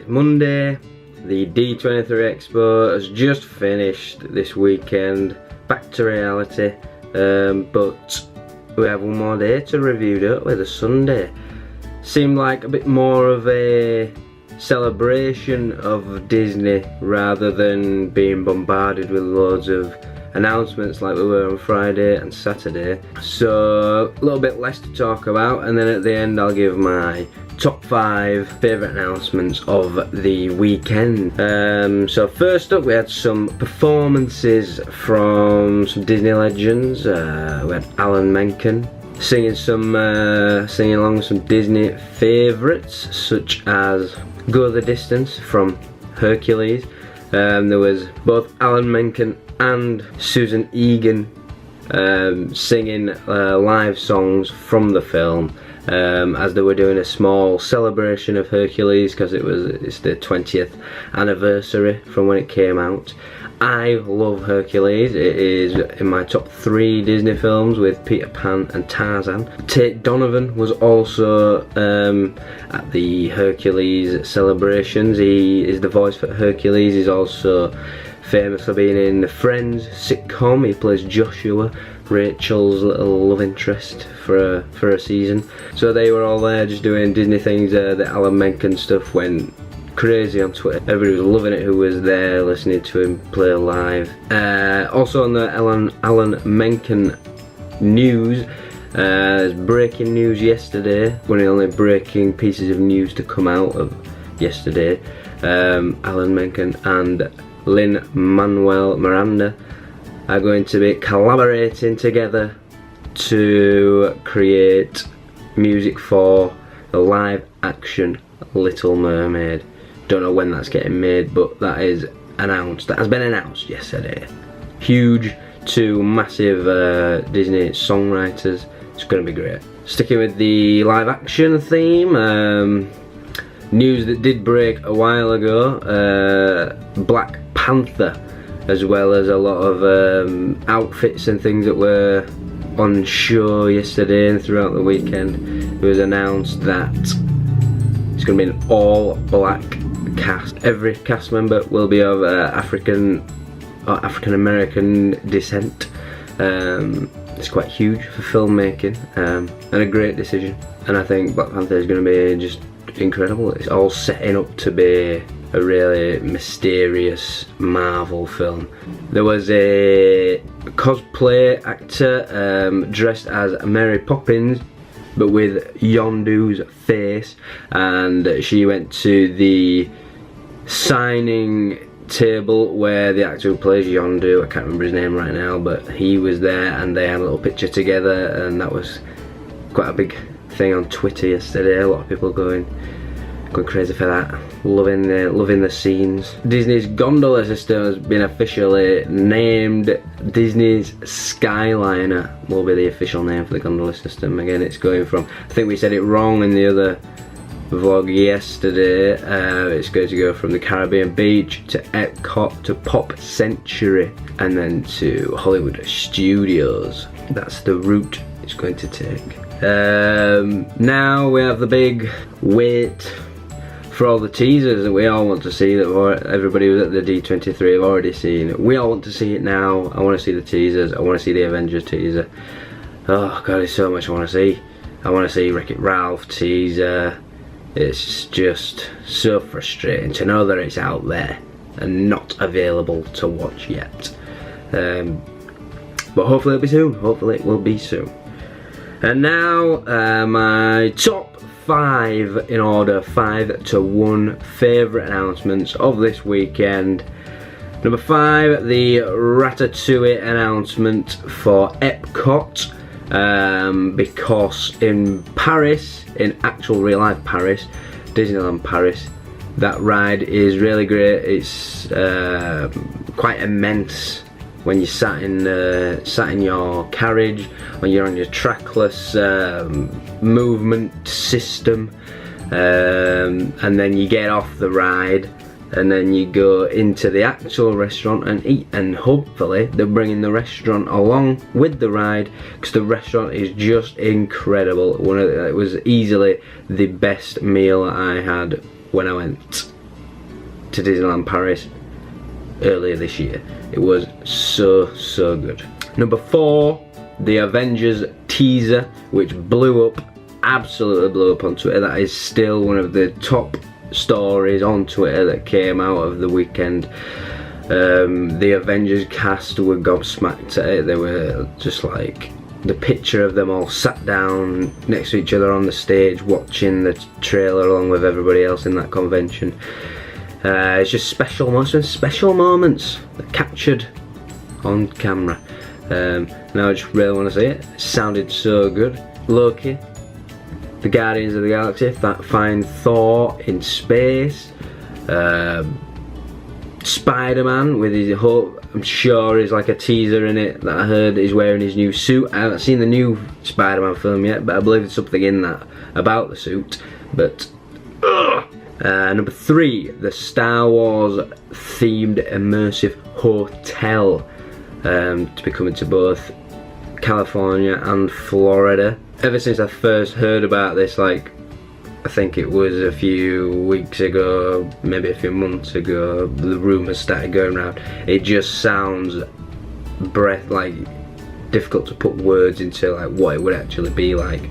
it's Monday. The D23 Expo has just finished this weekend. Back to reality. But we have one more day to review, don't we? The Sunday. Seemed like a bit more of a celebration of Disney rather than being bombarded with loads of announcements like we were on Friday and Saturday. So a little bit less to talk about, and then at the end I'll give my top 5 favourite announcements of the weekend. So first up, we had some performances from some Disney legends. We had Alan Menken singing along with some Disney favourites such as Go the Distance from Hercules. There was both Alan Menken and Susan Egan singing live songs from the film as they were doing a small celebration of Hercules because it's the 20th anniversary from when it came out. I love Hercules. It is in my top 3 Disney films with Peter Pan and Tarzan. Tate Donovan was also at the Hercules celebrations. He is the voice for Hercules. He's also famous for being in the Friends sitcom. He plays Joshua, Rachel's little love interest for a season. So they were all there just doing Disney things. The Alan Menken stuff went crazy on Twitter. Everybody was loving it who was there listening to him play live. Also on the Alan Menken news, there's breaking news yesterday. One of the only breaking pieces of news to come out of yesterday. Alan Menken and Lin-Manuel Miranda are going to be collaborating together to create music for the live action Little Mermaid. Don't know when that's getting made, but that is announced. That has been announced yesterday. Huge 2 massive Disney songwriters. It's going to be great. Sticking with the live action theme, news that did break a while ago, Black Panther, as well as a lot of outfits and things that were on show yesterday and throughout the weekend. It was announced that it's going to be an all black cast. Every cast member will be of African American descent. It's quite huge for filmmaking and a great decision, and I think Black Panther is going to be just incredible. It's all setting up to be a really mysterious Marvel film. There was a cosplay actor dressed as Mary Poppins but with Yondu's face, and she went to the signing table where the actor who plays Yondu, I can't remember his name right now, but he was there and they had a little picture together, and that was quite a big thing on Twitter yesterday. A lot of people going crazy for that, loving the scenes. Disney's gondola system has been officially named. Disney's Skyliner will be the official name for the gondola system. Again, it's going from, I think we said it wrong in the other vlog yesterday, it's going to go from the Caribbean Beach to Epcot to Pop Century and then to Hollywood Studios. That's the route it's going to take. Now we have the big wait for all the teasers that we all want to see, that everybody who's at the D23 have already seen. We all want to see it now. I want to see the teasers. I want to see the Avengers teaser. Oh god, there's so much I want to see. I want to see Wreck-It Ralph teaser. It's just so frustrating to know that it's out there and not available to watch yet. But hopefully it'll be soon. Hopefully it will be soon. And now my top 5 in order, 5 to 1 favourite announcements of this weekend. Number 5, the Ratatouille announcement for Epcot, because in Paris, in actual real life Paris, Disneyland Paris, that ride is really great. It's quite immense when you're sat in your carriage, when you're on your trackless movement system, and then you get off the ride and then you go into the actual restaurant and eat, and hopefully they're bringing the restaurant along with the ride, because the restaurant is just incredible. It was easily the best meal I had when I went to Disneyland Paris earlier this year. It was so good. Number 4, the Avengers teaser, which blew up, absolutely blew up on Twitter. That is still one of the top stories on Twitter that came out of the weekend. The Avengers cast were gobsmacked at it. They were just like, the picture of them all sat down next to each other on the stage watching the trailer along with everybody else in that convention. It's just special moments captured on camera. Now I just really want to see it. It sounded so good. Loki, the Guardians of the Galaxy, find Thor in space. Spider-Man with his whole, I'm sure is like a teaser in it that I heard he's wearing his new suit. I haven't seen the new Spider-Man film yet, but I believe there's something in that about the suit. But number 3, the Star Wars themed immersive hotel to be coming to both California and Florida. Ever since I first heard about this, like, I think it was a few weeks ago, maybe a few months ago, the rumours started going around. It just sounds difficult to put words into, like, what it would actually be like.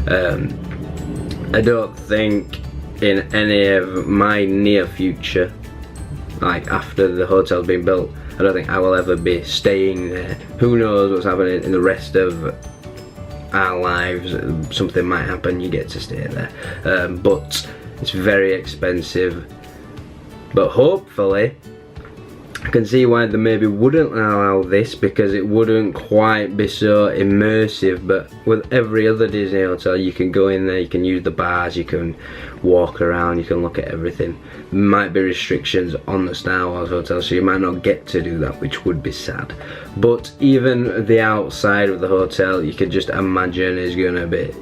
I don't think in any of my near future, like after the hotel's been built, I don't think I will ever be staying there. Who knows what's happening in the rest of our lives. Something might happen, you get to stay there, but it's very expensive. But hopefully I can see why they maybe wouldn't allow this, because it wouldn't quite be so immersive. But with every other Disney hotel, you can go in there, you can use the bars, you can walk around, you can look at everything. There might be restrictions on the Star Wars hotel, so you might not get to do that, which would be sad. But even the outside of the hotel, you could just imagine is going to be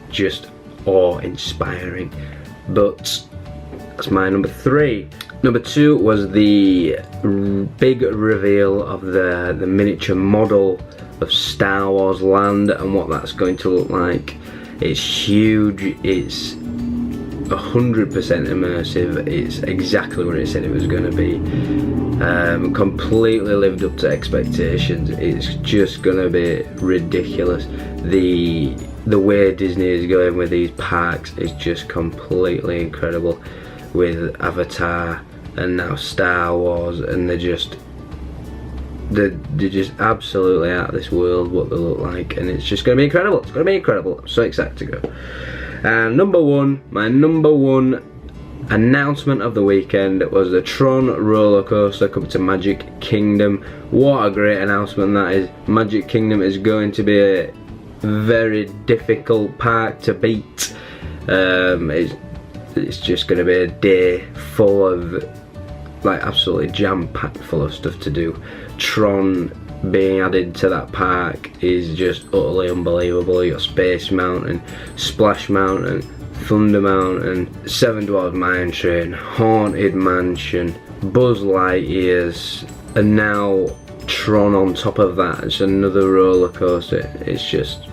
just awe-inspiring. But that's my number 3. Number 2 was the big reveal of the miniature model of Star Wars Land and what that's going to look like. It's huge, it's 100% immersive, it's exactly what it said it was going to be. Completely lived up to expectations. It's just going to be ridiculous. The way Disney is going with these parks is just completely incredible, with Avatar and now Star Wars, and they're just absolutely out of this world what they look like, and it's just going to be incredible. It's going to be incredible. I'm so excited to go. And my number one announcement of the weekend was the Tron roller coaster coming to Magic Kingdom. What a great announcement that is. Magic Kingdom is going to be a very difficult park to beat. It's just going to be a day full of, like, absolutely jam-packed full of stuff to do. Tron being added to that park is just utterly unbelievable. You got Space Mountain, Splash Mountain, Thunder Mountain, Seven Dwarfs Mine Train, Haunted Mansion, Buzz Lightyears, and now Tron on top of that. It's another roller coaster. It's just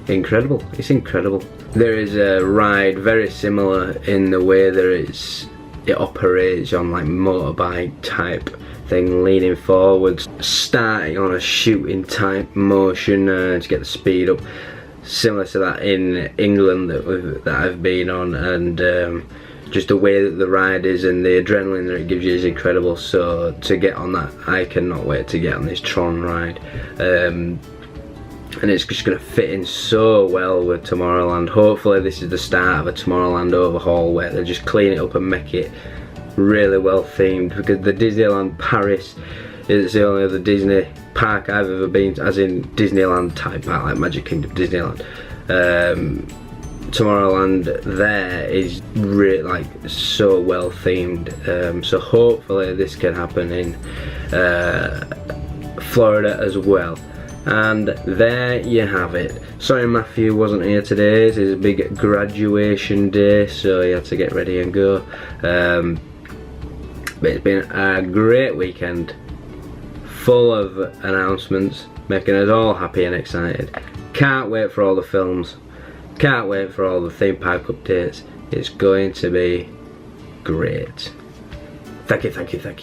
incredible. It's incredible. There is a ride very similar in the way that it operates on, like, motorbike type thing, leaning forwards, starting on a shooting type motion to get the speed up, similar to that in England that I've been on, and just the way that the ride is and the adrenaline that it gives you is incredible. So to get on that, I cannot wait to get on this Tron ride. And it's just going to fit in so well with Tomorrowland. Hopefully this is the start of a Tomorrowland overhaul where they just clean it up and make it really well themed, because the Disneyland Paris is the only other Disney park I've ever been to, as in Disneyland type park, like Magic Kingdom Disneyland. Tomorrowland there is really, like, so well themed. So hopefully this can happen in Florida as well. And there you have it. Sorry Matthew wasn't here today. It's his big graduation day, so he had to get ready and go. But it's been a great weekend, full of announcements, making us all happy and excited. Can't wait for all the films. Can't wait for all the theme park updates. It's going to be great. Thank you, thank you, thank you.